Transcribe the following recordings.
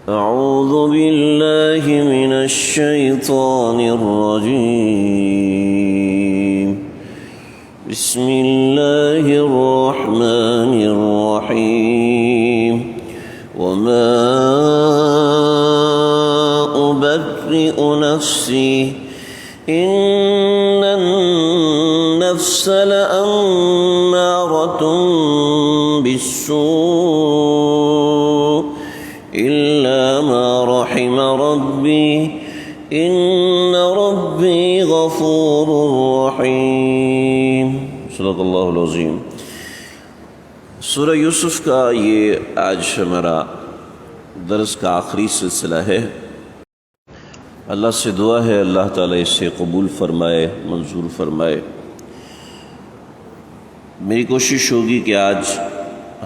أعوذ بالله من الشيطان الرجيم. بسم الله الرحمن الرحيم. وما أبرئ نفسي إن النفس لأمارة بالسوء إلا ما رحم ربي إن ربي غفور رحيم. صدق اللہ العظیم. سورہ یوسف کا یہ آج ہمارا درس کا آخری سلسلہ ہے. اللہ سے دعا ہے اللہ تعالیٰ اسے قبول فرمائے، منظور فرمائے. میری کوشش ہوگی کہ آج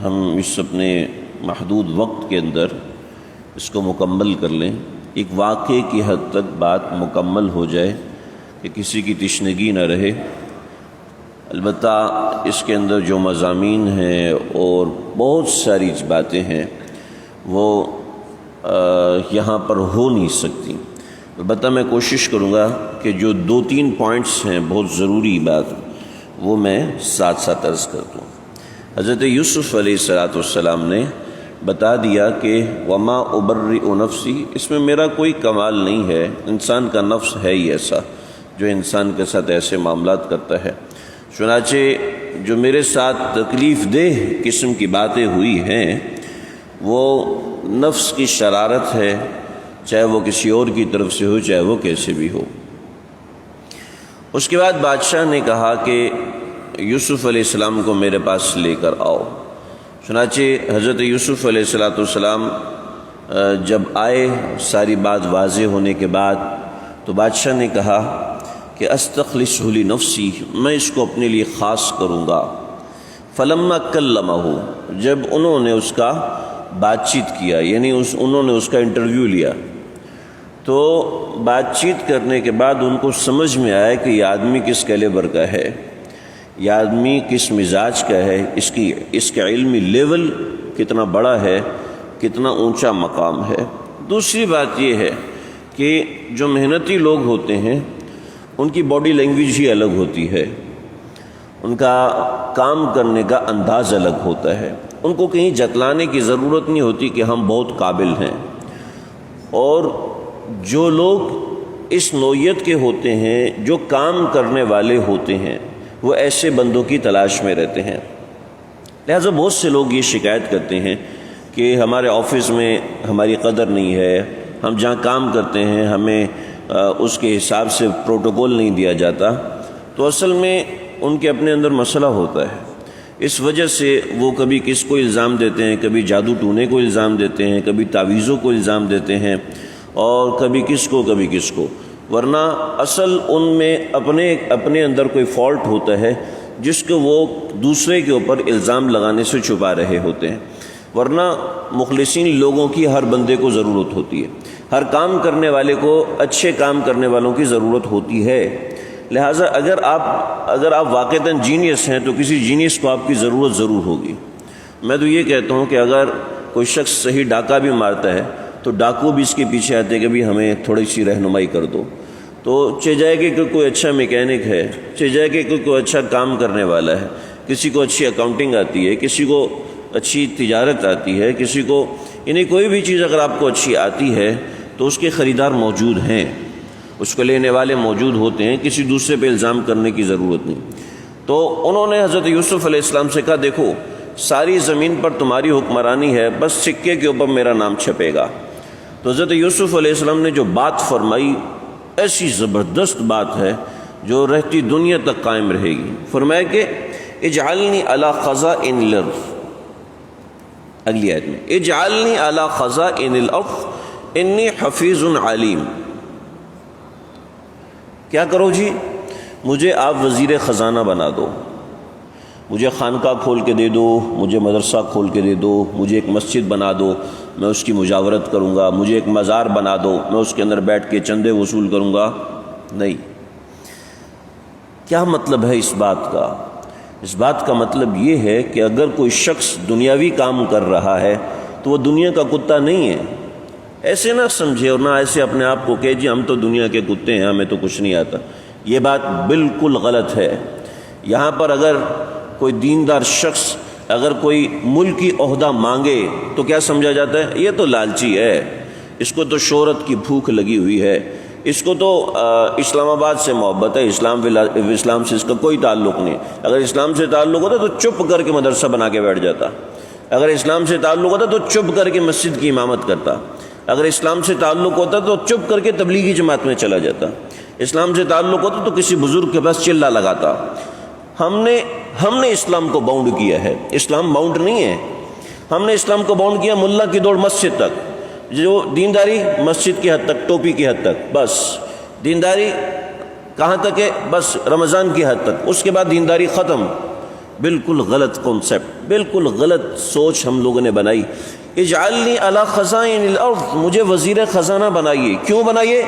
ہم اس اپنے محدود وقت کے اندر اس کو مکمل کر لیں. ایک واقعے کی حد تک بات مکمل ہو جائے کہ کسی کی تشنگی نہ رہے. البتہ اس کے اندر جو مضامین ہیں اور بہت ساری باتیں ہیں وہ یہاں پر ہو نہیں سکتی. البتہ میں کوشش کروں گا کہ جو 2-3 پوائنٹس ہیں بہت ضروری بات وہ میں ساتھ ساتھ عرض کر دوں. حضرت یوسف علیہ السلام نے بتا دیا کہ وما ابرئ نفسی، اس میں میرا کوئی کمال نہیں ہے. انسان کا نفس ہے ہی ایسا جو انسان کے ساتھ ایسے معاملات کرتا ہے. چنانچہ جو میرے ساتھ تکلیف دہ قسم کی باتیں ہوئی ہیں وہ نفس کی شرارت ہے، چاہے وہ کسی اور کی طرف سے ہو چاہے وہ کیسے بھی ہو. اس کے بعد بادشاہ نے کہا کہ یوسف علیہ السلام کو میرے پاس لے کر آؤ. چنانچہ حضرت یوسف علیہ السلام جب آئے، ساری بات واضح ہونے کے بعد تو بادشاہ نے کہا کہ استخلصہ لنفسی، میں اس کو اپنے لیے خاص کروں گا. فلما کلمہ، جب انہوں نے اس کا بات چیت کیا، یعنی انہوں نے اس کا انٹرویو لیا، تو بات چیت کرنے کے بعد ان کو سمجھ میں آیا کہ یہ آدمی کس کیلیبر کا ہے، یہ آدمی کس مزاج کا ہے، اس کا علمی لیول کتنا بڑا ہے، کتنا اونچا مقام ہے. دوسری بات یہ ہے کہ جو محنتی لوگ ہوتے ہیں ان کی باڈی لینگویج ہی الگ ہوتی ہے، ان کا کام کرنے کا انداز الگ ہوتا ہے. ان کو کہیں جتلانے کی ضرورت نہیں ہوتی کہ ہم بہت قابل ہیں. اور جو لوگ اس نوعیت کے ہوتے ہیں، جو کام کرنے والے ہوتے ہیں، وہ ایسے بندوں کی تلاش میں رہتے ہیں. لہٰذا بہت سے لوگ یہ شکایت کرتے ہیں کہ ہمارے آفس میں ہماری قدر نہیں ہے، ہم جہاں کام کرتے ہیں ہمیں اس کے حساب سے پروٹوکول نہیں دیا جاتا. تو اصل میں ان کے اپنے اندر مسئلہ ہوتا ہے. اس وجہ سے وہ کبھی کس کو الزام دیتے ہیں، کبھی جادو ٹونے کو الزام دیتے ہیں، کبھی تعویذوں کو الزام دیتے ہیں، اور کبھی کس کو کبھی کس کو. ورنہ اصل ان میں اپنے اندر کوئی فالٹ ہوتا ہے جس کو وہ دوسرے کے اوپر الزام لگانے سے چھپا رہے ہوتے ہیں. ورنہ مخلصین لوگوں کی ہر بندے کو ضرورت ہوتی ہے، ہر کام کرنے والے کو اچھے کام کرنے والوں کی ضرورت ہوتی ہے. لہٰذا اگر آپ واقعتاً جینیس ہیں تو کسی جینیس کو آپ کی ضرورت ضرور ہوگی. میں تو یہ کہتا ہوں کہ اگر کوئی شخص صحیح ڈاکہ بھی مارتا ہے تو ڈاکو بھی اس کے پیچھے آتے کہ بھی ہمیں تھوڑی سی رہنمائی کر دو. تو چاہے جائے کہ کوئی اچھا میکینک ہے، چاہے جائے کہ کوئی اچھا کام کرنے والا ہے، کسی کو اچھی اکاؤنٹنگ آتی ہے، کسی کو اچھی تجارت آتی ہے، کسی کو یعنی کوئی بھی چیز اگر آپ کو اچھی آتی ہے تو اس کے خریدار موجود ہیں، اس کو لینے والے موجود ہوتے ہیں. کسی دوسرے پہ الزام کرنے کی ضرورت نہیں. تو انہوں نے حضرت یوسف علیہ السلام سے کہا دیکھو ساری زمین پر تمہاری حکمرانی ہے، بس سکے کے اوپر میرا نام چھپے گا. تو حضرت یوسف علیہ السلام نے جو بات فرمائی ایسی زبردست بات ہے جو رہتی دنیا تک قائم رہے گی. فرمایا کہ اجعلنی علی خزائن الارض، اگلی آیت میں اجعلنی علی خزائن الارض انی حفیظ علیم. کیا کرو جی؟ مجھے آپ وزیر خزانہ بنا دو، مجھے خانقاہ کھول کے دے دو، مجھے مدرسہ کھول کے دے دو، مجھے ایک مسجد بنا دو، میں اس کی مجاورت کروں گا. مجھے ایک مزار بنا دو، میں اس کے اندر بیٹھ کے چندے وصول کروں گا. نہیں. کیا مطلب ہے اس بات کا؟ اس بات کا مطلب یہ ہے کہ اگر کوئی شخص دنیاوی کام کر رہا ہے تو وہ دنیا کا کتا نہیں ہے. ایسے نہ سمجھے اور نہ ایسے اپنے آپ کو کہ جی ہم تو دنیا کے کتے ہیں، ہمیں تو کچھ نہیں آتا. یہ بات بالکل غلط ہے. یہاں پر اگر کوئی دیندار شخص اگر کوئی ملکی عہدہ مانگے تو کیا سمجھا جاتا ہے؟ یہ تو لالچی ہے، اس کو تو شہرت کی بھوک لگی ہوئی ہے، اس کو تو اسلام آباد سے محبت ہے، اسلام سے اس کا کوئی تعلق نہیں. اگر اسلام سے تعلق ہوتا تو چپ کر کے مدرسہ بنا کے بیٹھ جاتا. اگر اسلام سے تعلق ہوتا تو چپ کر کے مسجد کی امامت کرتا. اگر اسلام سے تعلق ہوتا تو چپ کر کے تبلیغی جماعت میں چلا جاتا. اسلام سے تعلق ہوتا تو کسی بزرگ کے پاس چلا لگاتا. ہم نے اسلام کو باؤنڈ کیا ہے، اسلام باؤنڈ نہیں ہے. ہم نے اسلام کو باؤنڈ کیا ملا کی دوڑ مسجد تک. جو دینداری مسجد کی حد تک، ٹوپی کی حد تک، بس. دینداری کہاں تک ہے؟ بس رمضان کی حد تک، اس کے بعد دینداری ختم. بالکل غلط کانسیپٹ، بالکل غلط سوچ ہم لوگوں نے بنائی. اجعلنی علی خزائن الارض، مجھے وزیر خزانہ بنائیے. کیوں بنائیے؟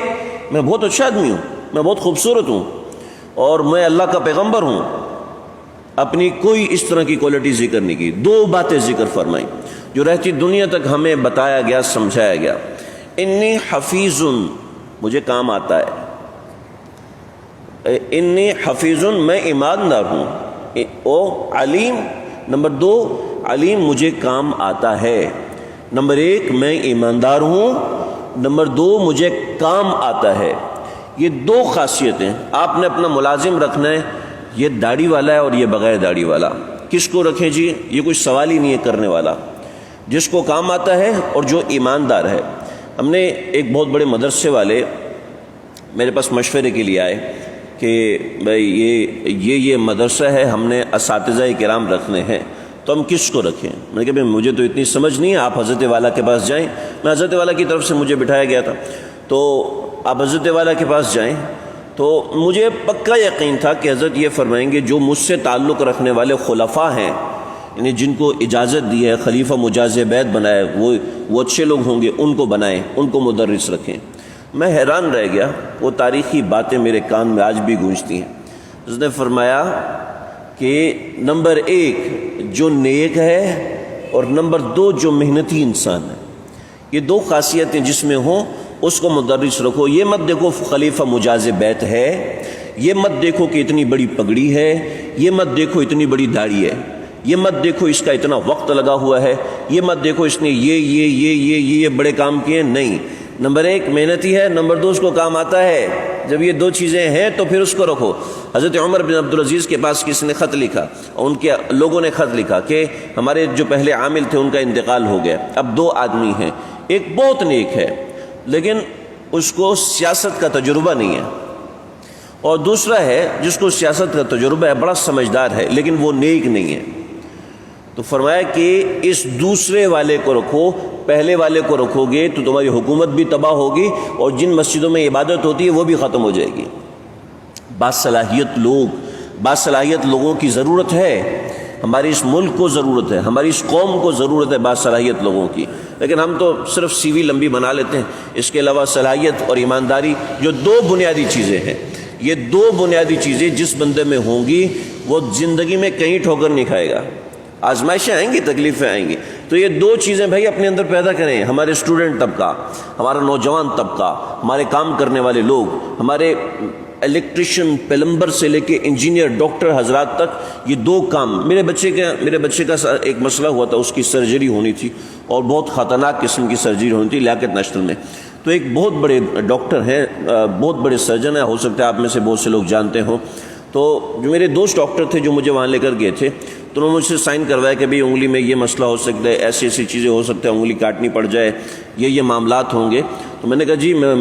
میں بہت اچھا آدمی ہوں، میں بہت خوبصورت ہوں اور میں اللہ کا پیغمبر ہوں. اپنی کوئی اس طرح کی کوالٹی ذکر نہیں کی. دو باتیں ذکر فرمائیں جو رہتی دنیا تک ہمیں بتایا گیا، سمجھایا گیا. انی حفیظ، مجھے کام آتا ہے. انی حفیظ، میں ایماندار ہوں. او علیم، نمبر دو علیم، مجھے کام آتا ہے. نمبر ایک میں ایماندار ہوں، نمبر دو مجھے کام آتا ہے. یہ دو خاصیتیں. آپ نے اپنا ملازم رکھنا ہے، یہ داڑھی والا ہے اور یہ بغیر داڑھی والا. کس کو رکھیں جی؟ یہ کوئی سوال ہی نہیں ہے کرنے والا. جس کو کام آتا ہے اور جو ایماندار ہے. ہم نے ایک بہت بڑے مدرسے والے میرے پاس مشورے کے لیے آئے کہ بھائی یہ مدرسہ ہے، ہم نے اساتذہ کرام رکھنے ہیں، تو ہم کس کو رکھیں؟ میں نے کہا بھائی مجھے تو اتنی سمجھ نہیں ہے، آپ حضرت والا کے پاس جائیں. میں حضرت والا کی طرف سے مجھے بٹھایا گیا تھا، تو آپ حضرت والا کے پاس جائیں. تو مجھے پکا یقین تھا کہ حضرت یہ فرمائیں گے جو مجھ سے تعلق رکھنے والے خلفاء ہیں، یعنی جن کو اجازت دی ہے، خلیفہ مجاز بیعت بنائے، وہ اچھے لوگ ہوں گے، ان کو بنائیں، ان کو مدرس رکھیں. میں حیران رہ گیا. وہ تاریخی باتیں میرے کان میں آج بھی گونجتی ہیں. اس نے فرمایا کہ نمبر ایک جو نیک ہے اور نمبر دو جو محنتی انسان ہے، یہ دو خاصیتیں جس میں ہوں اس کو مدرس رکھو. یہ مت دیکھو خلیفہ مجاز بیعت ہے، یہ مت دیکھو کہ اتنی بڑی پگڑی ہے، یہ مت دیکھو اتنی بڑی داڑھی ہے، یہ مت دیکھو اس کا اتنا وقت لگا ہوا ہے، یہ مت دیکھو اس نے یہ بڑے کام کیے. نہیں، نمبر ایک محنتی ہے، نمبر دو اس کو کام آتا ہے. جب یہ دو چیزیں ہیں تو پھر اس کو رکھو. حضرت عمر بن عبدالعزیز کے پاس کسی نے خط لکھا، اور ان کے لوگوں نے خط لکھا کہ ہمارے جو پہلے عامل تھے ان کا انتقال ہو گیا، اب دو آدمی ہیں. ایک بہت نیک ہے لیکن اس کو سیاست کا تجربہ نہیں ہے، اور دوسرا ہے جس کو سیاست کا تجربہ ہے، بڑا سمجھدار ہے لیکن وہ نیک نہیں ہے. تو فرمایا کہ اس دوسرے والے کو رکھو، پہلے والے کو رکھو گے تو تمہاری حکومت بھی تباہ ہوگی اور جن مسجدوں میں عبادت ہوتی ہے وہ بھی ختم ہو جائے گی. باصلاحیت لوگوں کی ضرورت ہے. ہمارے اس ملک کو ضرورت ہے، ہماری اس قوم کو ضرورت ہے باصلاحیت لوگوں کی. لیکن ہم تو صرف سی وی لمبی بنا لیتے ہیں. اس کے علاوہ صلاحیت اور ایمانداری جو دو بنیادی چیزیں ہیں، یہ دو بنیادی چیزیں جس بندے میں ہوں گی وہ زندگی میں کہیں ٹھوکر نہیں کھائے گا. آزمائشیں آئیں گی، تکلیفیں آئیں گی، تو یہ دو چیزیں بھائی اپنے اندر پیدا کریں. ہمارے اسٹوڈنٹ طبقہ، ہمارا نوجوان طبقہ، ہمارے کام کرنے والے لوگ، ہمارے الیکٹریشین، پلمبر سے لے کے انجینئر، ڈاکٹر حضرات تک، یہ دو کام. میرے بچے کا ایک مسئلہ ہوا تھا، اس کی سرجری ہونی تھی اور بہت خطرناک قسم کی سرجری ہونی تھی لیاقت نیشنل میں. تو ایک بہت بڑے ڈاکٹر ہیں، بہت بڑے سرجن ہیں، ہو سکتا ہے آپ میں سے بہت سے لوگ جانتے ہوں. تو جو میرے دوست ڈاکٹر تھے جو مجھے وہاں لے کر گئے تھے، تو انہوں نے مجھ سے سائن کروایا کہ بھئی انگلی میں یہ مسئلہ ہو سکتا ہے، ایسی چیزیں ہو سکتا ہے، انگلی کاٹنی پڑ جائے، یہ معاملات ہوں گے. تو میں نے کہا جی میں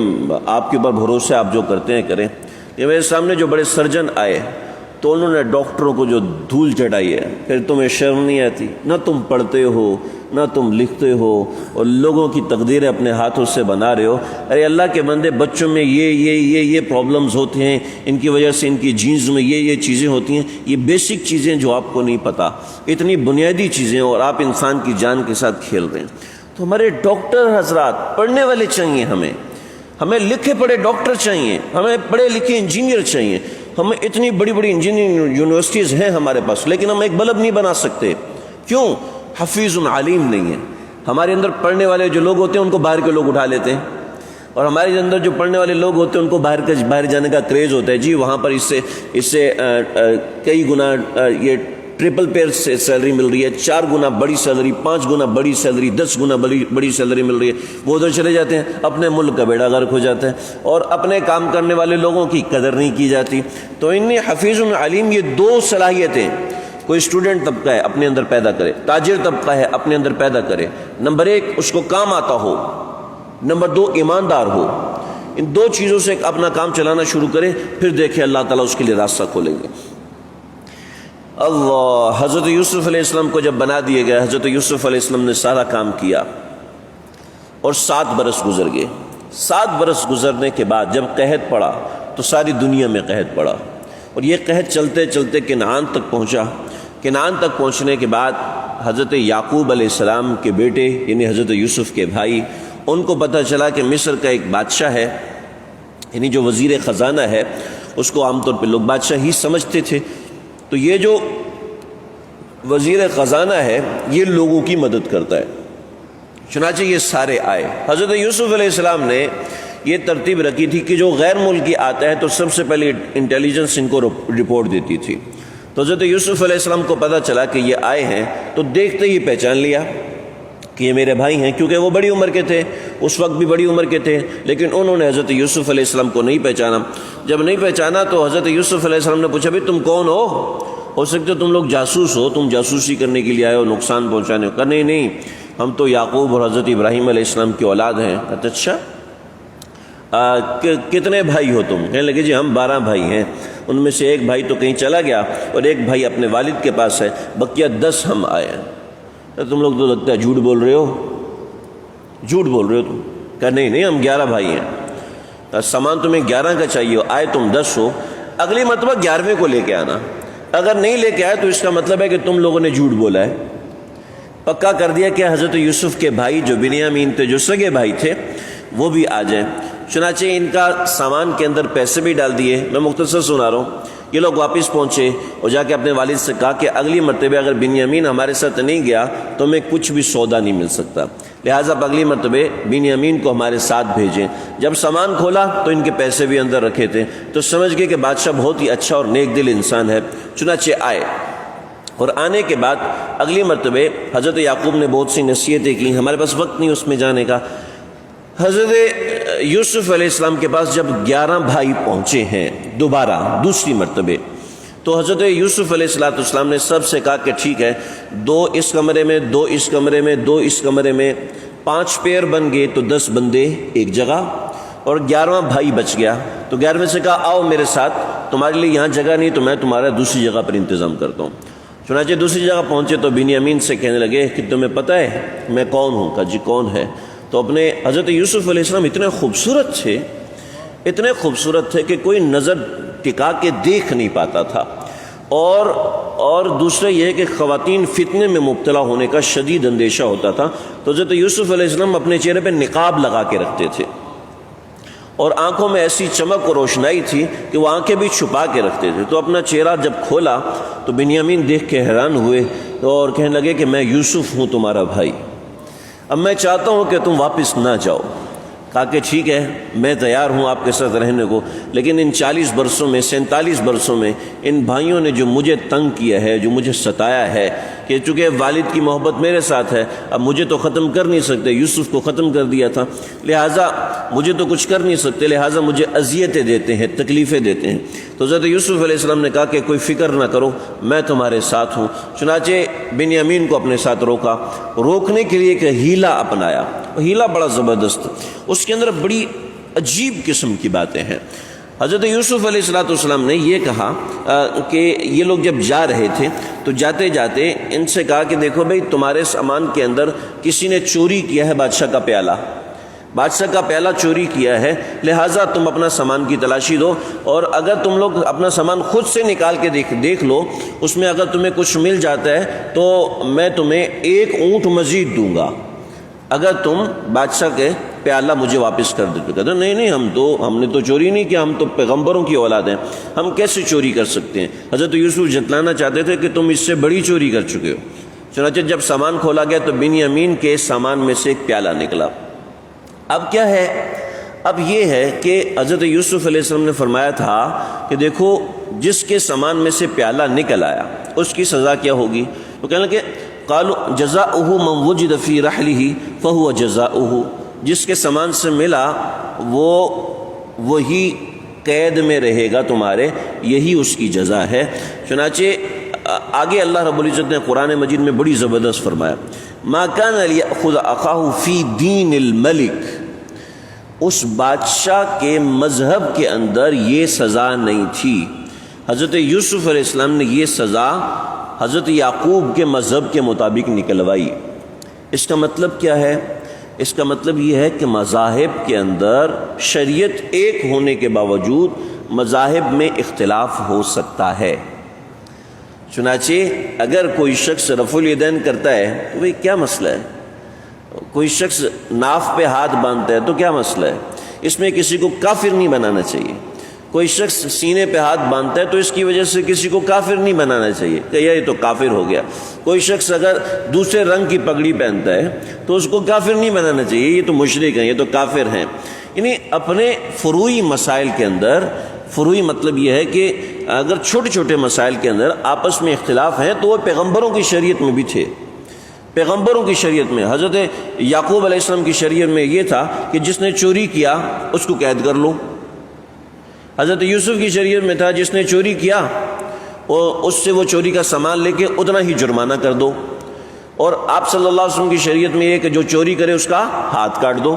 آپ کے اوپر بھروسہ، آپ جو کرتے ہیں کریں. یہ میرے سامنے جو بڑے سرجن آئے تو انہوں نے ڈاکٹروں کو جو دھول چٹائی ہے، پھر تمہیں شرم نہیں آتی؟ نہ تم پڑھتے ہو، نہ تم لکھتے ہو، اور لوگوں کی تقدیریں اپنے ہاتھوں سے بنا رہے ہو. ارے اللہ کے بندے، بچوں میں یہ پرابلمز ہوتے ہیں، ان کی وجہ سے ان کی جینز میں یہ چیزیں ہوتی ہیں. یہ بیسک چیزیں جو آپ کو نہیں پتہ، اتنی بنیادی چیزیں، اور آپ انسان کی جان کے ساتھ کھیل رہے ہیں. تو ہمارے ڈاکٹر حضرات پڑھنے والے چاہیے، ہمیں لکھے پڑھے ڈاکٹر چاہیے، ہمیں پڑھے لکھے انجینئر چاہیے. ہمیں اتنی بڑی انجینئرنگ یونیورسٹیز ہیں ہمارے پاس، لیکن ہم ایک بلب نہیں بنا سکتے. کیوں؟ حفیظ علیم نہیں ہے. ہمارے اندر پڑھنے والے جو لوگ ہوتے ہیں ان کو باہر کے لوگ اٹھا لیتے ہیں، اور ہمارے اندر جو پڑھنے والے لوگ ہوتے ہیں ان کو باہر جانے کا کریز ہوتا ہے، جی وہاں پر اس سے کئی گنا یہ ٹرپل پیئر سے سیلری مل رہی ہے، 4 گنا بڑی سیلری، 5 گنا بڑی سیلری، 10 گنا بڑی سیلری مل رہی ہے، وہ ادھر چلے جاتے ہیں، اپنے ملک کا بیڑا غرق ہو جاتا ہے، اور اپنے کام کرنے والے لوگوں کی قدر نہیں کی جاتی۔ تو انی حفیظ علیم، یہ 2 صلاحیتیں کوئی اسٹوڈنٹ طبقہ ہے اپنے اندر پیدا کرے، تاجر طبقہ ہے اپنے اندر پیدا کرے۔ نمبر 1 اس کو کام آتا ہو، نمبر 2 ایماندار ہو، ان 2 چیزوں سے اپنا کام چلانا شروع کرے، پھر دیکھیں اللہ تعالیٰ اس کے لیے راستہ کھولیں گے۔ اللہ، حضرت یوسف علیہ السلام کو جب بنا دیے گئے، حضرت یوسف علیہ السلام نے سارا کام کیا اور 7 برس گزر گئے۔ 7 برس گزرنے کے بعد جب قحط پڑا تو ساری دنیا میں قحط پڑا، اور یہ قحط چلتے چلتے کنعان تک پہنچا۔ کنعان تک پہنچنے کے بعد حضرت یعقوب علیہ السلام کے بیٹے یعنی حضرت یوسف کے بھائی، ان کو پتہ چلا کہ مصر کا ایک بادشاہ ہے، یعنی جو وزیر خزانہ ہے، اس کو عام طور پہ لوگ بادشاہ ہی سمجھتے تھے، تو یہ جو وزیر خزانہ ہے یہ لوگوں کی مدد کرتا ہے۔ چنانچہ یہ سارے آئے۔ حضرت یوسف علیہ السلام نے یہ ترتیب رکھی تھی کہ جو غیر ملکی آتا ہے تو سب سے پہلے انٹیلیجنس ان کو رپورٹ دیتی تھی۔ تو حضرت یوسف علیہ السلام کو پتہ چلا کہ یہ آئے ہیں، تو دیکھتے ہی پہچان لیا کہ یہ میرے بھائی ہیں، کیونکہ وہ بڑی عمر کے تھے، اس وقت بھی بڑی عمر کے تھے، لیکن انہوں نے حضرت یوسف علیہ السلام کو نہیں پہچانا۔ جب نہیں پہچانا تو حضرت یوسف علیہ السلام نے پوچھا بھائی تم کون ہو سکتا ہے تم لوگ جاسوس ہو، تم جاسوسی کرنے کے لیے آئے ہو، نقصان پہنچانے ہو؟ کہا نہیں، ہم تو یعقوب اور حضرت ابراہیم علیہ السلام کی اولاد ہیں۔ کہتے اچھا، کتنے بھائی ہو تم؟ کہنے لگے جی ہم 12 بھائی ہیں، ان میں سے ایک بھائی تو کہیں چلا گیا اور ایک بھائی اپنے والد کے پاس ہے، بقیہ 10 ہم آئے ہیں۔ تم لوگ تو لگتا ہے جھوٹ بول رہے ہو تم؟ کہا نہیں ہم 11 بھائی ہیں۔ سامان تمہیں 11 کا چاہیے، آئے تم 10 ہو، اگلی مرتبہ 11ویں کو لے کے آنا، اگر نہیں لے کے آئے تو اس کا مطلب ہے کہ تم لوگوں نے جھوٹ بولا ہے۔ پکا کر دیا کہ حضرت یوسف کے بھائی جو بنیامین تھے، جو سگے بھائی تھے، وہ بھی آ جائیں۔ چنانچہ ان کا سامان کے اندر پیسے بھی ڈال دیے۔ میں مختصر سنا رہا ہوں۔ یہ لوگ واپس پہنچے اور جا کے اپنے والد سے کہا کہ اگلی مرتبہ اگر بنیامین ہمارے ساتھ نہیں گیا تو ہمیں کچھ بھی سودا نہیں مل سکتا، لہٰذا اگلی مرتبہ بنیامین کو ہمارے ساتھ بھیجیں۔ جب سامان کھولا تو ان کے پیسے بھی اندر رکھے تھے، تو سمجھ گئے کہ بادشاہ بہت ہی اچھا اور نیک دل انسان ہے۔ چنانچہ آئے، اور آنے کے بعد اگلی مرتبہ حضرت یعقوب نے بہت سی نصیحتیں کی، ہمارے پاس وقت نہیں اس میں جانے کا۔ حضرت یوسف علیہ السلام کے پاس جب 11 بھائی پہنچے ہیں دوسری مرتبہ، تو حضرت یوسف علیہ السلام نے سب سے کہا کہ ٹھیک ہے، 2 اس کمرے میں، 2 اس کمرے میں، 2 اس کمرے میں، 5 پیر بن گئے تو 10 بندے ایک جگہ، اور 11واں بھائی بچ گیا تو 11ویں سے کہا آؤ میرے ساتھ، تمہارے لیے یہاں جگہ نہیں تو میں تمہارا دوسری جگہ پر انتظام کرتا ہوں۔ چنانچہ دوسری جگہ پہنچے تو بنیامین سے کہنے لگے کہ تمہیں پتہ ہے میں کون ہوں؟ کہا جی کون ہے؟ تو اپنے حضرت یوسف علیہ السلام اتنے خوبصورت تھے کہ کوئی نظر ٹکا کے دیکھ نہیں پاتا تھا، اور دوسرا یہ ہے کہ خواتین فتنے میں مبتلا ہونے کا شدید اندیشہ ہوتا تھا، تو حضرت یوسف علیہ السلام اپنے چہرے پہ نقاب لگا کے رکھتے تھے، اور آنکھوں میں ایسی چمک اور روشنائی تھی کہ وہ آنکھیں بھی چھپا کے رکھتے تھے۔ تو اپنا چہرہ جب کھولا تو بنیامین دیکھ کے حیران ہوئے اور کہنے لگے کہ میں یوسف ہوں تمہارا بھائی، اب میں چاہتا ہوں کہ تم واپس نہ جاؤ۔ کہا کہ ٹھیک ہے میں تیار ہوں آپ کے ساتھ رہنے کو، لیکن ان 40 برسوں میں 47 برسوں میں ان بھائیوں نے جو مجھے تنگ کیا ہے، جو مجھے ستایا ہے، کہ چونکہ والد کی محبت میرے ساتھ ہے، اب مجھے تو ختم کر نہیں سکتے، یوسف کو ختم کر دیا تھا، لہٰذا مجھے تو کچھ کر نہیں سکتے، لہٰذا مجھے اذیتیں دیتے ہیں، تکلیفیں دیتے ہیں۔ تو حضرت یوسف علیہ السلام نے کہا کہ کوئی فکر نہ کرو، میں تمہارے ساتھ ہوں۔ چنانچہ بنیامین کو اپنے ساتھ روکنے کے لیے ایک ہیلا اپنایا، ہیلا بڑا زبردست، اس کے اندر بڑی عجیب قسم کی باتیں ہیں۔ حضرت یوسف علیہ السلام نے یہ کہا کہ یہ لوگ جب جا رہے تھے تو جاتے جاتے ان سے کہا کہ دیکھو بھئی تمہارے سامان کے اندر کسی نے چوری کیا ہے بادشاہ کا پیالہ چوری کیا ہے، لہٰذا تم اپنا سامان کی تلاشی دو، اور اگر تم لوگ اپنا سامان خود سے نکال کے دیکھ لو، اس میں اگر تمہیں کچھ مل جاتا ہے تو میں تمہیں 1 اونٹ مزید دوں گا اگر تم بادشاہ کے پیالہ مجھے واپس کر دیتے۔ کہتے نہیں ہم نے تو چوری نہیں کیا، ہم تو پیغمبروں کی اولاد ہیں، ہم کیسے چوری کر سکتے ہیں؟ حضرت یوسف جتلانا چاہتے تھے کہ تم اس سے بڑی چوری کر چکے ہو۔ چنانچہ جب سامان کھولا گیا تو بنیامین کے سامان میں سے ایک پیالہ نکلا۔ اب کیا ہے؟ اب یہ ہے کہ حضرت یوسف علیہ السلام نے فرمایا تھا کہ دیکھو جس کے سامان میں سے پیالہ نکل آیا اس کی سزا کیا ہوگی؟ تو کہنے لگے قالوا جزاؤہ من وجد فی رحلہ فہو جزاؤہ، جس کے سامان سے ملا وہی قید میں رہے گا تمہارے، یہی اس کی جزا ہے۔ چنانچہ آگے اللہ رب العزت نے قرآن مجید میں بڑی زبردست فرمایا ما کان لیأخذ اخاہ فی دین الملک، اس بادشاہ کے مذہب کے اندر یہ سزا نہیں تھی۔ حضرت یوسف علیہ السلام نے یہ سزا حضرت یعقوب کے مذہب کے مطابق نکلوائی۔ اس کا مطلب کیا ہے؟ اس کا مطلب یہ ہے کہ مذاہب کے اندر شریعت ایک ہونے کے باوجود مذاہب میں اختلاف ہو سکتا ہے۔ چنانچہ اگر کوئی شخص رفع الیدین کرتا ہے تو بھئی کیا مسئلہ ہے؟ کوئی شخص ناف پہ ہاتھ باندھتا ہے تو کیا مسئلہ ہے؟ اس میں کسی کو کافر نہیں بنانا چاہیے۔ کوئی شخص سینے پہ ہاتھ باندھتا ہے تو اس کی وجہ سے کسی کو کافر نہیں بنانا چاہیے کہ یہ تو کافر ہو گیا۔ کوئی شخص اگر دوسرے رنگ کی پگڑی پہنتا ہے تو اس کو کافر نہیں بنانا چاہیے، یہ تو مشرک ہیں، یہ تو کافر ہیں۔ یعنی اپنے فروعی مسائل کے اندر، فروعی مطلب یہ ہے کہ اگر چھوٹے چھوٹے مسائل کے اندر آپس میں اختلاف ہیں تو وہ پیغمبروں کی شریعت میں بھی تھے۔ پیغمبروں کی شریعت میں حضرت یعقوب علیہ السلام کی شریعت میں یہ تھا کہ جس نے چوری کیا اس کو قید کر لو۔ حضرت یوسف کی شریعت میں تھا جس نے چوری کیا اور اس سے وہ چوری کا سامان لے کے اتنا ہی جرمانہ کر دو۔ اور آپ صلی اللہ علیہ وسلم کی شریعت میں یہ کہ جو چوری کرے اس کا ہاتھ کاٹ دو۔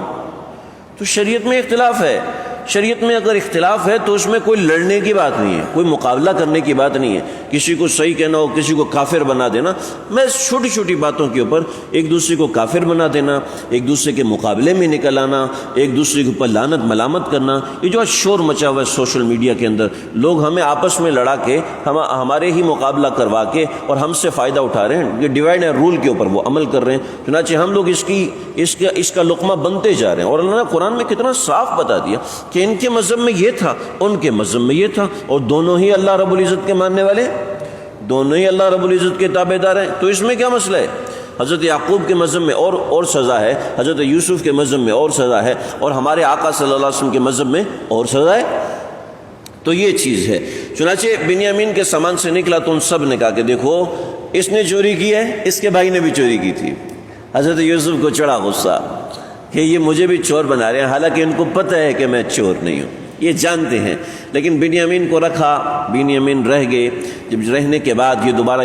تو شریعت میں اختلاف ہے۔ شریعت میں اگر اختلاف ہے تو اس میں کوئی لڑنے کی بات نہیں ہے، کوئی مقابلہ کرنے کی بات نہیں ہے، کسی کو صحیح کہنا ہو کسی کو کافر بنا دینا، میں چھوٹی چھوٹی باتوں کے اوپر ایک دوسرے کو کافر بنا دینا، ایک دوسرے کے مقابلے میں نکل آنا، ایک دوسرے کے اوپر لعنت ملامت کرنا، یہ جو شور مچا ہوا ہے سوشل میڈیا کے اندر، لوگ ہمیں آپس میں لڑا کے ہمارے ہی مقابلہ کروا کے اور ہم سے فائدہ اٹھا رہے ہیں، یہ ڈیوائڈ اینڈ رول کے اوپر وہ عمل کر رہے ہیں۔ چنانچہ ہم لوگ اس کا لقمہ بنتے جا رہے ہیں۔ اور اللہ نے قرآن میں کتنا صاف بتا دیا کہ ان کے مذہب میں یہ تھا، ان کے مذہب میں یہ تھا، اور دونوں ہی اللہ رب العزت کے ماننے والے، دونوں ہی اللہ رب العزت کے تابع دار ہیں۔ تو اس میں کیا مسئلہ ہے؟ حضرت یعقوب کے مذہب میں اور سزا ہے، حضرت یوسف کے مذہب میں اور سزا ہے، اور ہمارے آقا صلی اللہ علیہ وسلم کے مذہب میں اور سزا ہے۔ تو یہ چیز ہے۔ چنانچہ بنیامین کے سامان سے نکلا تو ان سب نے کہا کہ دیکھو اس نے چوری کی ہے، اس کے بھائی نے بھی چوری کی تھی۔ حضرت یوسف کو چڑھا غصہ کہ یہ مجھے بھی چور بنا رہے ہیں، حالانکہ ان کو پتہ ہے کہ میں چور نہیں ہوں، یہ جانتے ہیں۔ لیکن بنیامین کو رکھا، بنیامین رہ گئے۔ جب رہنے کے بعد یہ دوبارہ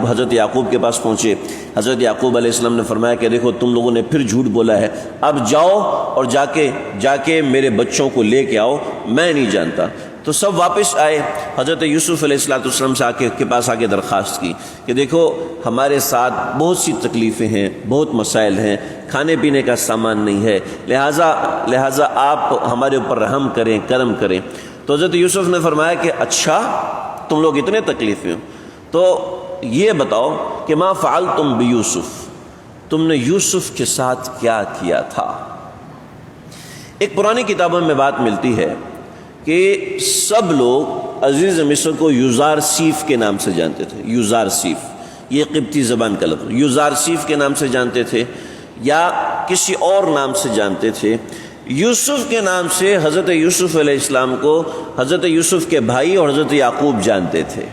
حضرت یعقوب کے پاس پہنچے۔ حضرت یعقوب علیہ السلام نے فرمایا کہ دیکھو تم لوگوں نے پھر جھوٹ بولا ہے، اب جاؤ اور جا کے میرے بچوں کو لے کے آؤ، میں نہیں جانتا۔ تو سب واپس آئے۔ حضرت یوسف علیہ السلام سے کے پاس آ کے درخواست کی کہ دیکھو ہمارے ساتھ بہت سی تکلیفیں ہیں، بہت مسائل ہیں، کھانے پینے کا سامان نہیں ہے، لہٰذا آپ ہمارے اوپر رحم کریں، کرم کریں۔ تو حضرت یوسف نے فرمایا کہ اچھا تم لوگ اتنے تکلیف میں تو یہ بتاؤ کہ ما فعلتم بیوسف، تم نے یوسف کے ساتھ کیا کیا تھا؟ ایک پرانی کتابوں میں بات ملتی ہے کہ سب لوگ عزیز مصر کو یوزارسیف کے نام سے جانتے تھے۔ یوزارسیف یہ قبطی زبان کا لفظ، یوزارسیف کے نام سے جانتے تھے یا کسی اور نام سے جانتے تھے۔ یوسف کے نام سے حضرت یوسف علیہ السلام کو حضرت یوسف کے بھائی اور حضرت یعقوب جانتے تھے۔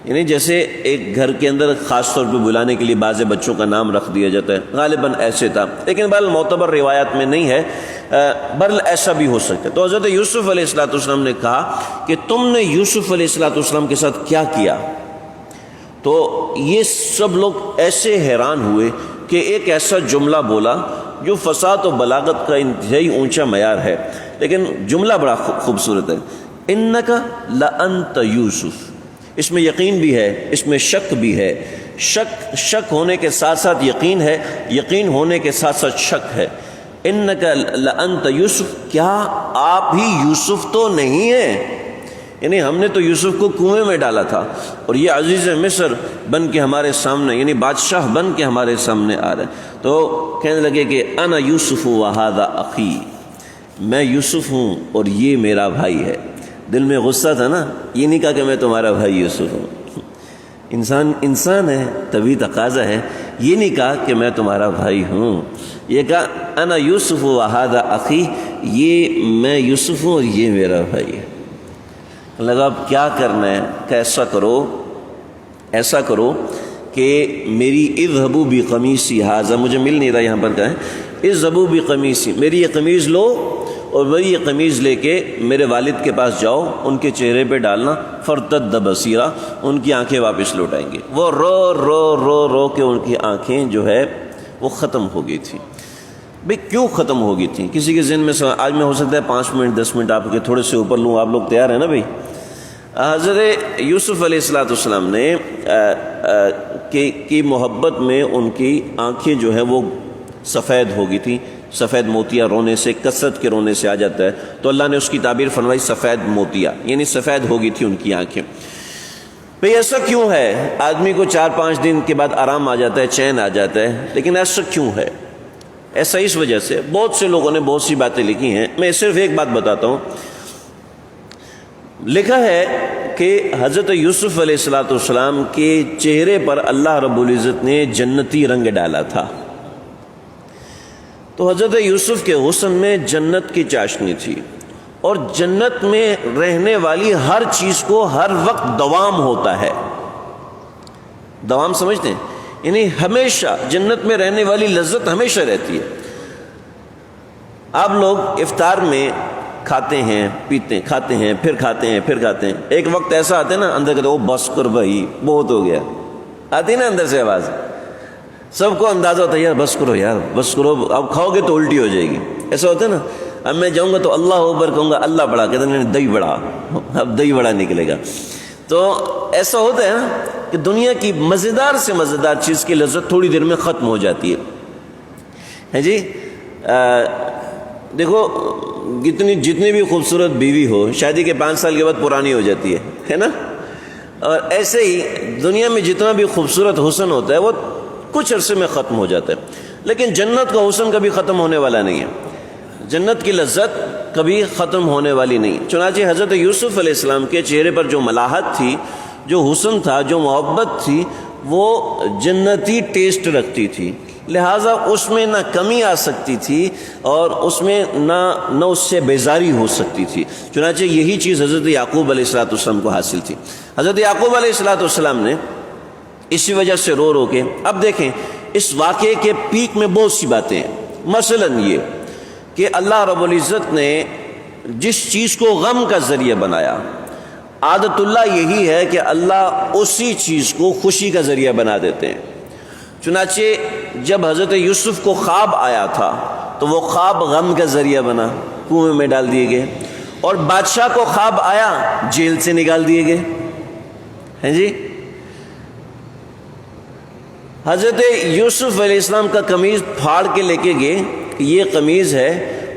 یعنی جیسے ایک گھر کے اندر خاص طور پہ بلانے کے لیے بعض بچوں کا نام رکھ دیا جاتا ہے، غالباً ایسے تھا، لیکن بہرحال معتبر روایات میں نہیں ہے، بہرحال ایسا بھی ہو سکتا ہے۔ تو حضرت یوسف علیہ السلام نے کہا کہ تم نے یوسف علیہ السلام کے ساتھ کیا کیا؟ تو یہ سب لوگ ایسے حیران ہوئے کہ ایک ایسا جملہ بولا جو فصاحت و بلاغت کا انتہائی اونچا معیار ہے، لیکن جملہ بڑا خوبصورت ہے۔ انک لانت یوسف، اس میں یقین بھی ہے، اس میں شک بھی ہے، شک ہونے کے ساتھ ساتھ یقین ہے، یقین ہونے کے ساتھ ساتھ شک ہے۔ انک لانت یوسف، کیا آپ ہی یوسف تو نہیں ہیں؟ یعنی ہم نے تو یوسف کو کنویں میں ڈالا تھا اور یہ عزیز مصر بن کے ہمارے سامنے، یعنی بادشاہ بن کے ہمارے سامنے آ رہے ہیں۔ تو کہنے لگے کہ انا یوسف وہذا اخی، میں یوسف ہوں اور یہ میرا بھائی ہے۔ دل میں غصہ تھا نا، یہ نہیں کہا کہ میں تمہارا بھائی یوسف ہوں، انسان ہے، طبی تقاضا ہے. یہ نہیں کہا کہ میں تمہارا بھائی ہوں، یہ کہا انا یوسف و ھذا اخی، یہ میں یوسف ہوں اور یہ میرا بھائی ہے. لگا اب کیا کرنا ہے؟ کہ ایسا کرو کہ میری اذهبوا بقمیصی ھذا، مجھے مل نہیں رہا یہاں پر کہا ہے، اذهبوا بقمیصی، میری یہ قمیض لو اور وہی یہ قمیض لے کے میرے والد کے پاس جاؤ، ان کے چہرے پہ ڈالنا، فرتد بصیرا، ان کی آنکھیں واپس لوٹ آئیں گی. وہ رو کے ان کی آنکھیں جو ہے وہ ختم ہو گئی تھی. بھئی کیوں ختم ہو گئی تھی؟ کسی کے ذہن میں آج میں ہو سکتا ہے 5 منٹ 10 منٹ آپ کے تھوڑے سے اوپر لوں، آپ لوگ تیار ہیں نا بھئی؟ حضرت یوسف علیہ السلام نے کی محبت میں ان کی آنکھیں جو ہے وہ سفید ہو گئی تھی. سفید موتیا رونے سے، کثرت کے رونے سے آ جاتا ہے، تو اللہ نے اس کی تعبیر فرمائی سفید موتیا، یعنی سفید ہو گئی تھی ان کی آنکھیں. بھئی ایسا کیوں ہے؟ آدمی کو 4-5 دن کے بعد آرام آ جاتا ہے، چین آ جاتا ہے، لیکن ایسا کیوں ہے؟ ایسا اس وجہ سے بہت سے لوگوں نے بہت سی باتیں لکھی ہیں، میں صرف ایک بات بتاتا ہوں. لکھا ہے کہ حضرت یوسف علیہ السلام کے چہرے پر اللہ رب العزت نے جنتی رنگ ڈالا تھا. تو حضرت یوسف کے حسن میں جنت کی چاشنی تھی، اور جنت میں رہنے والی ہر چیز کو ہر وقت دوام ہوتا ہے. دوام سمجھتے ہیں؟ یعنی ہمیشہ جنت میں رہنے والی لذت ہمیشہ رہتی ہے. آپ لوگ افطار میں کھاتے ہیں پیتے ہیں، کھاتے ہیں پھر کھاتے ہیں پھر کھاتے ہیں، ایک وقت ایسا آتا ہے نا اندر کہتے وہ بس کر بھائی بہت ہو گیا، آتی ہے نا اندر سے آواز، سب کو اندازہ ہوتا ہے یار بس کرو یار بس کرو، اب کھاؤ گے تو الٹی ہو جائے گی. ایسا ہوتا ہے نا. اب میں جاؤں گا تو اللہ اکبر کہوں گا، اللہ بڑا، کہتے ہیں دہی بڑا، اب دہی بڑا نکلے گا. تو ایسا ہوتا ہے نا کہ دنیا کی مزیدار سے مزیدار چیز کی لذت تھوڑی دیر میں ختم ہو جاتی ہے جی. دیکھو جتنی بھی خوبصورت بیوی ہو، شادی کے 5 سال کے بعد پرانی ہو جاتی ہے نا. اور ایسے ہی دنیا میں جتنا بھی خوبصورت حسن ہوتا ہے وہ کچھ عرصے میں ختم ہو جاتا ہے، لیکن جنت کا حسن کبھی ختم ہونے والا نہیں ہے. جنت کی لذت کبھی ختم ہونے والی نہیں. چنانچہ حضرت یوسف علیہ السلام کے چہرے پر جو ملاحت تھی، جو حسن تھا، جو محبت تھی، وہ جنتی ٹیسٹ رکھتی تھی. لہٰذا اس میں نہ کمی آ سکتی تھی اور اس میں نہ اس سے بیزاری ہو سکتی تھی. چنانچہ یہی چیز حضرت یعقوب علیہ السلام کو حاصل تھی. حضرت یعقوب علیہ السلام نے اسی وجہ سے رو کے، اب دیکھیں اس واقعے کے پیک میں بہت سی باتیں ہیں. مثلا یہ کہ اللہ رب العزت نے جس چیز کو غم کا ذریعہ بنایا، عادت اللہ یہی ہے کہ اللہ اسی چیز کو خوشی کا ذریعہ بنا دیتے ہیں. چنانچہ جب حضرت یوسف کو خواب آیا تھا تو وہ خواب غم کا ذریعہ بنا، کنویں میں ڈال دیے گئے. اور بادشاہ کو خواب آیا، جیل سے نکال دیے گئے ہیں جی. حضرت یوسف علیہ السلام کا قمیض پھاڑ کے لے کے گئے، یہ قمیض ہے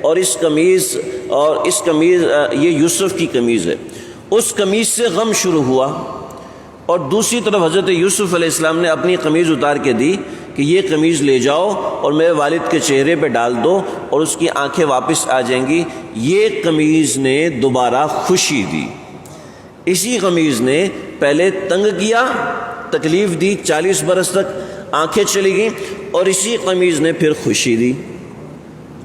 اور اس قمیض یہ یوسف کی قمیض ہے. اس قمیض سے غم شروع ہوا، اور دوسری طرف حضرت یوسف علیہ السلام نے اپنی قمیض اتار کے دی کہ یہ قمیض لے جاؤ اور میرے والد کے چہرے پہ ڈال دو اور اس کی آنکھیں واپس آ جائیں گی. یہ قمیض نے دوبارہ خوشی دی. اسی قمیض نے پہلے تنگ کیا، تکلیف دی، 40 برس تک آنکھیں چلی گئیں، اور اسی قمیض نے پھر خوشی دی.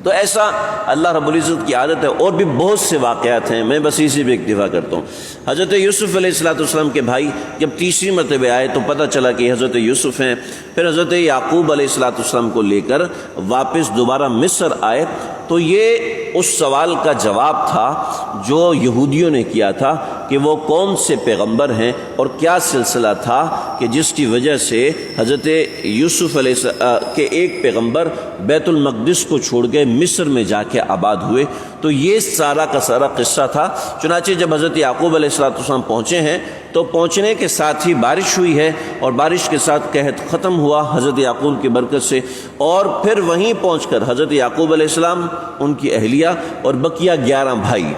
تو ایسا اللہ رب العزت کی عادت ہے. اور بھی بہت سے واقعات ہیں، میں بس اسی پہ اکتفا کرتا ہوں. حضرت یوسف علیہ السلام کے بھائی جب تیسری مرتبہ آئے تو پتہ چلا کہ حضرت یوسف ہیں. پھر حضرت یعقوب علیہ السلام کو لے کر واپس دوبارہ مصر آئے. تو یہ اس سوال کا جواب تھا جو یہودیوں نے کیا تھا کہ وہ کون سے پیغمبر ہیں اور کیا سلسلہ تھا کہ جس کی وجہ سے حضرت یوسف علیہ السلام کے ایک پیغمبر بیت المقدس کو چھوڑ کے مصر میں جا کے آباد ہوئے. تو یہ سارا کا سارا قصہ تھا. چنانچہ جب حضرت یعقوب علیہ السلام پہنچے ہیں تو پہنچنے کے ساتھ ہی بارش ہوئی ہے، اور بارش کے ساتھ قحط ختم ہوا حضرت یعقوب کی برکت سے. اور پھر وہیں پہنچ کر حضرت یعقوب علیہ السلام، ان کی اہلیہ اور بقیہ 11 بھائی،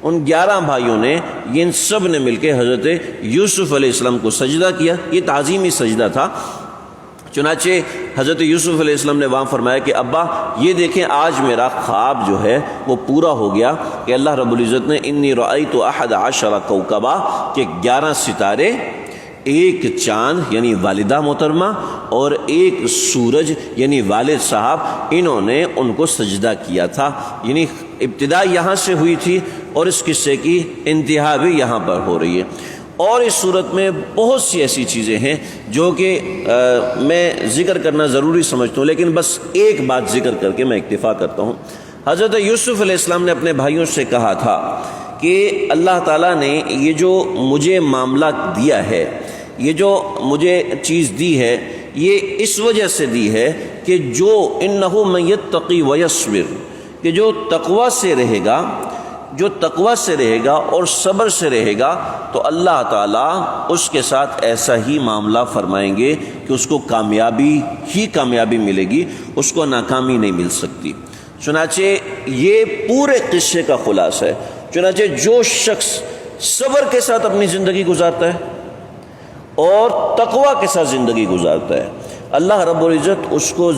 ان 11 بھائیوں نے، ان سب نے مل کے حضرت یوسف علیہ السلام کو سجدہ کیا. یہ تعظیمی سجدہ تھا. چنانچہ حضرت یوسف علیہ السلام نے وہاں فرمایا کہ ابا یہ دیکھیں آج میرا خواب جو ہے وہ پورا ہو گیا کہ اللہ رب العزت نے انی رأیت 11 کوکبا کہ 11 ستارے ایک چاند یعنی والدہ محترمہ اور ایک سورج یعنی والد صاحب، انہوں نے ان کو سجدہ کیا تھا. یعنی ابتدا یہاں سے ہوئی تھی اور اس قصے کی انتہا بھی یہاں پر ہو رہی ہے. اور اس صورت میں بہت سی ایسی چیزیں ہیں جو کہ میں ذکر کرنا ضروری سمجھتا ہوں، لیکن بس ایک بات ذکر کر کے میں اکتفا کرتا ہوں. حضرت یوسف علیہ السلام نے اپنے بھائیوں سے کہا تھا کہ اللہ تعالیٰ نے یہ جو مجھے معاملہ دیا ہے، یہ جو مجھے چیز دی ہے، یہ اس وجہ سے دی ہے کہ جو انہ من یتقی ویصبر، کہ جو تقوی سے رہے گا، جو تقوی سے رہے گا اور صبر سے رہے گا، تو اللہ تعالیٰ اس کے ساتھ ایسا ہی معاملہ فرمائیں گے کہ اس کو کامیابی ہی کامیابی ملے گی، اس کو ناکامی نہیں مل سکتی. چنانچہ یہ پورے قصے کا خلاصہ ہے. چنانچہ جو شخص صبر کے ساتھ اپنی زندگی گزارتا ہے اور تقوی کے ساتھ زندگی گزارتا ہے، اللہ رب العزت اس کو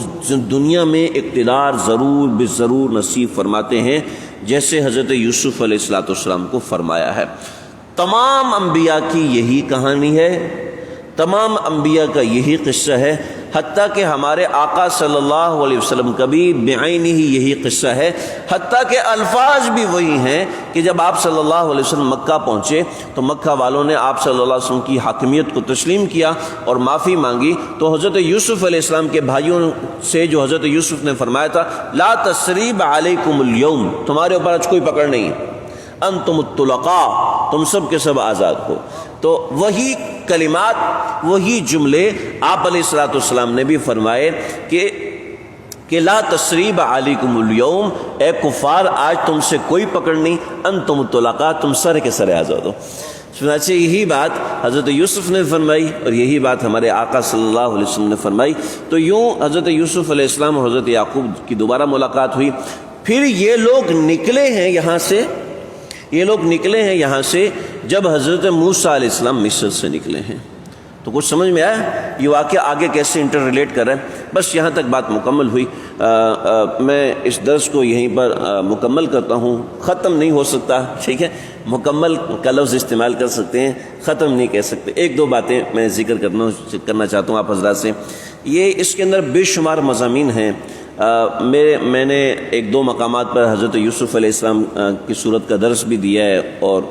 دنیا میں اقتدار ضرور بضرور نصیب فرماتے ہیں، جیسے حضرت یوسف علیہ السلام کو فرمایا ہے. تمام انبیاء کی یہی کہانی ہے، تمام انبیاء کا یہی قصہ ہے، حتیٰ کہ ہمارے آقا صلی اللہ علیہ وسلم کا بھی بعینہ ہی یہی قصہ ہے. حتیٰ کہ الفاظ بھی وہی ہیں کہ جب آپ صلی اللہ علیہ وسلم مکہ پہنچے تو مکہ والوں نے آپ صلی اللہ علیہ وسلم کی حاکمیت کو تسلیم کیا اور معافی مانگی. تو حضرت یوسف علیہ السلام کے بھائیوں سے جو حضرت یوسف نے فرمایا تھا، لا تثریب علیکم اليوم، تمہارے اوپر آج کوئی پکڑ نہیں، انتم الطلقاء، تم سب کے سب آزاد ہو. تو وہی کلمات، وہی جملے آپ علیہ الصلوۃ والسلام نے بھی فرمائے کہ لا تثریب علیکم اليوم، اے کفار آج تم سے کوئی پکڑ نہیں، انتم الطلقاء، تم سر کے سر آزاد ہو. چنانچہ یہی بات حضرت یوسف نے فرمائی اور یہی بات ہمارے آقا صلی اللہ علیہ وسلم نے فرمائی. تو یوں حضرت یوسف علیہ السلام اور حضرت یعقوب کی دوبارہ ملاقات ہوئی. پھر یہ لوگ نکلے ہیں یہاں سے، یہ لوگ نکلے ہیں یہاں سے جب حضرت موسیٰ علیہ السلام مصر سے نکلے ہیں. تو کچھ سمجھ میں آیا یہ واقعہ آگے کیسے انٹر ریلیٹ کر رہا ہے؟ بس یہاں تک بات مکمل ہوئی. میں اس درس کو یہیں پر مکمل کرتا ہوں. ختم نہیں ہو سکتا، ٹھیک ہے، مکمل کا لفظ استعمال کر سکتے ہیں، ختم نہیں کہہ سکتے. ایک دو باتیں میں ذکر کرنا چاہتا ہوں آپ حضرات سے. یہ اس کے اندر بے شمار مضامین ہیں. میں نے ایک دو مقامات پر حضرت یوسف علیہ السلام کی صورت کا درس بھی دیا ہے اور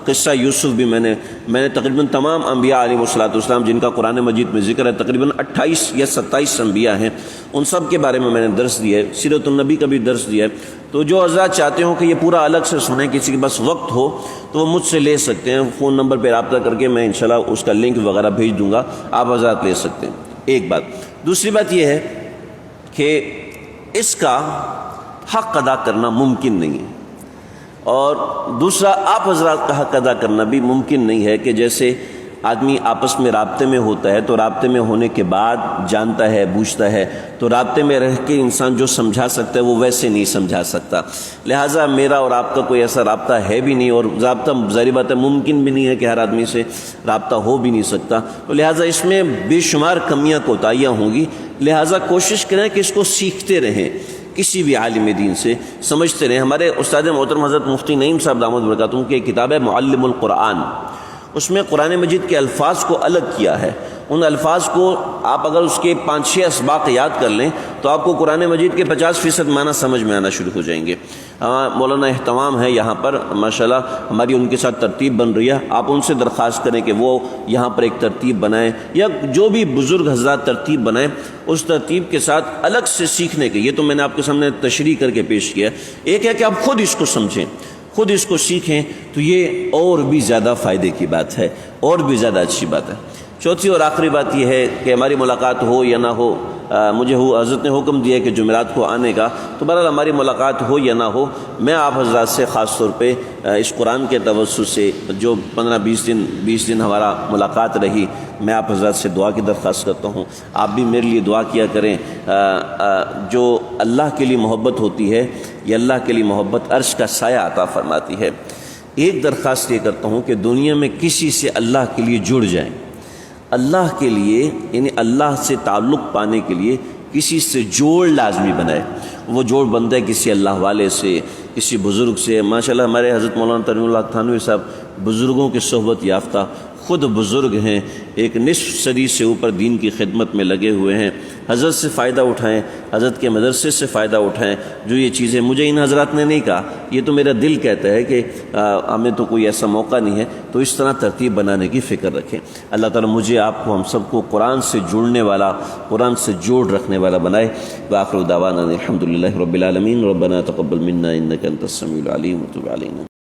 قصہ یوسف بھی میں نے تقریباً تمام انبیاء علیہ السلام جن کا قرآن مجید میں ذکر ہے، تقریباً 28 یا 27 انبیاء ہیں، ان سب کے بارے میں نے درس دیا ہے. سیرت النبی کا بھی درس دیا ہے. تو جو حضرات چاہتے ہوں کہ یہ پورا الگ سے سنیں، کسی کے بس وقت ہو تو وہ مجھ سے لے سکتے ہیں. فون نمبر پہ رابطہ کر کے میں انشاءاللہ اس کا لنک وغیرہ بھیج دوں گا، آپ حضرات لے سکتے ہیں. ایک بات. دوسری بات یہ ہے کہ اس کا حق ادا کرنا ممکن نہیں ہے، اور دوسرا آپ حضرات کا حق ادا کرنا بھی ممکن نہیں ہے کہ جیسے آدمی آپس میں رابطے میں ہوتا ہے تو رابطے میں ہونے کے بعد جانتا ہے، بوجھتا ہے، تو رابطے میں رہ کے انسان جو سمجھا سکتا ہے وہ ویسے نہیں سمجھا سکتا. لہٰذا میرا اور آپ کا کوئی ایسا رابطہ ہے بھی نہیں، اور رابطہ ظاہر بات ہے ممکن بھی نہیں ہے کہ ہر آدمی سے رابطہ ہو بھی نہیں سکتا. تو لہٰذا اس میں بے شمار کمیاں کوتاہیاں ہوں گی. لہٰذا کوشش کریں کہ اس کو سیکھتے رہیں، کسی بھی عالم دین سے سمجھتے رہیں. ہمارے استاد محترم حضرت مفتی نعیم صاحب دامت برکاتہم کی ایک کتاب ہے معلم القرآن، اس میں قرآن مجید کے الفاظ کو الگ کیا ہے. ان الفاظ کو آپ اگر اس کے 5-6 اسباق یاد کر لیں تو آپ کو قرآن مجید کے 50% معنی سمجھ میں آنا شروع ہو جائیں گے. مولانا اہتمام ہے یہاں پر ماشاءاللہ، ہماری ان کے ساتھ ترتیب بن رہی ہے. آپ ان سے درخواست کریں کہ وہ یہاں پر ایک ترتیب بنائیں، یا جو بھی بزرگ حضرات ترتیب بنائیں، اس ترتیب کے ساتھ الگ سے سیکھنے کے. یہ تو میں نے آپ کے سامنے تشریح کر کے پیش کیا. ایک ہے کہ آپ خود اس کو سمجھیں، خود اس کو سیکھیں، تو یہ اور بھی زیادہ فائدے کی بات ہے، اور بھی زیادہ اچھی بات ہے. چوتھی اور آخری بات یہ ہے کہ ہماری ملاقات ہو یا نہ ہو، مجھے حضرت نے حکم دیا کہ جمعرات کو آنے کا، تو بہرحال ہماری ملاقات ہو یا نہ ہو، میں آپ حضرات سے خاص طور پہ اس قرآن کے توسط سے جو 15-20 دن ہمارا ملاقات رہی، میں آپ حضرات سے دعا کی درخواست کرتا ہوں. آپ بھی میرے لیے دعا کیا کریں. جو اللہ کے لیے محبت ہوتی ہے، یہ اللہ کے لیے محبت عرش کا سایہ عطا فرماتی ہے. ایک درخواست یہ کرتا ہوں کہ دنیا میں کسی سے اللہ کے لیے جڑ جائیں. اللہ کے لیے یعنی اللہ سے تعلق پانے کے لیے کسی سے جوڑ لازمی بنائے. وہ جوڑ بنتا ہے کسی اللہ والے سے، کسی بزرگ سے. ماشاءاللہ ہمارے حضرت مولانا ترین اللہ تھانوی صاحب بزرگوں کی صحبت یافتہ، خود بزرگ ہیں، ایک نصف صدی سے اوپر دین کی خدمت میں لگے ہوئے ہیں، حضرت سے فائدہ اٹھائیں، حضرت کے مدرسے سے فائدہ اٹھائیں۔ جو یہ چیزیں مجھے ان حضرات نے نہیں کہا، یہ تو میرا دل کہتا ہے کہ ہمیں تو کوئی ایسا موقع نہیں ہے، تو اس طرح ترتیب بنانے کی فکر رکھیں۔ اللہ تعالیٰ مجھے، آپ کو، ہم سب کو قرآن سے جڑنے والا، قرآن سے جوڑ رکھنے والا بنائے۔ وآخر دعوانا الحمد للہ رب العالمین۔ ربنا تقبل منا انک انت السمیع العلیم وتب علینا۔